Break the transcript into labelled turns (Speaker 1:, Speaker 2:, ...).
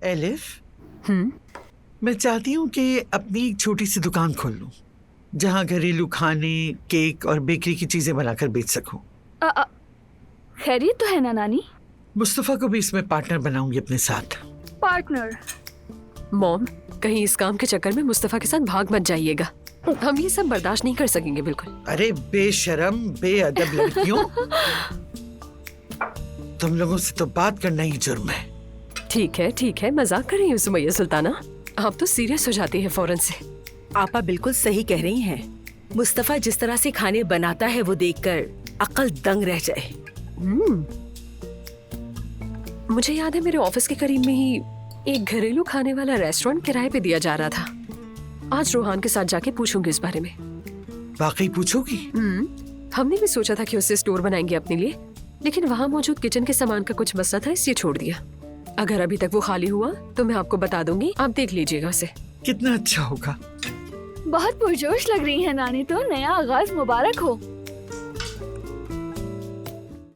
Speaker 1: Elif,
Speaker 2: मैं चाहती हूँ कि अपनी एक छोटी सी दुकान खोल लूँ जहाँ घरेलू खाने, केक और बेकरी की चीजें बनाकर बेच सकूँ।
Speaker 3: खैरियत तो है ना नानी?
Speaker 2: मुस्तफा को भी इसमें पार्टनर बनाऊंगी अपने साथ।
Speaker 3: पार्टनर?
Speaker 1: मॉम, कहीं इस काम के चक्कर में मुस्तफा के साथ भाग मत जाइएगा। हम ये सब बर्दाश्त नहीं कर सकेंगे बिल्कुल।
Speaker 2: अरे बेशरम, बेअदब लड़कियों, तुम लोगों से तो बात करना ही जुर्म है।
Speaker 1: ठीक है, मजाक कर रही हूँ सुमैया सुल्ताना। आप तो सीरियस हो जाती है फौरन से।
Speaker 4: आपा बिल्कुल सही कह रही हैं। मुस्तफा जिस तरह से खाने बनाता है वो देखकर अक्ल दंग रह जाए।
Speaker 1: मुझे याद है मेरे ऑफिस के करीब में ही एक घरेलू खाने वाला रेस्टोरेंट किराए पे दिया जा रहा था। आज रोहान के साथ जाके पूछूंगी इस बारे में।
Speaker 2: वाकई पूछोगी?
Speaker 1: हमने भी सोचा था कि उससे स्टोर बनाएंगे अपने लिए, लेकिन वहाँ मौजूद किचन के सामान का कुछ मसला था, इसलिए छोड़ दिया। अगर अभी तक वो खाली हुआ तो मैं आपको बता दूंगी, आप देख लीजिएगा उसे।
Speaker 2: कितना अच्छा होगा।
Speaker 3: बहुत पुरजोश लग रही है नानी, तो नया आगाज मुबारक हो।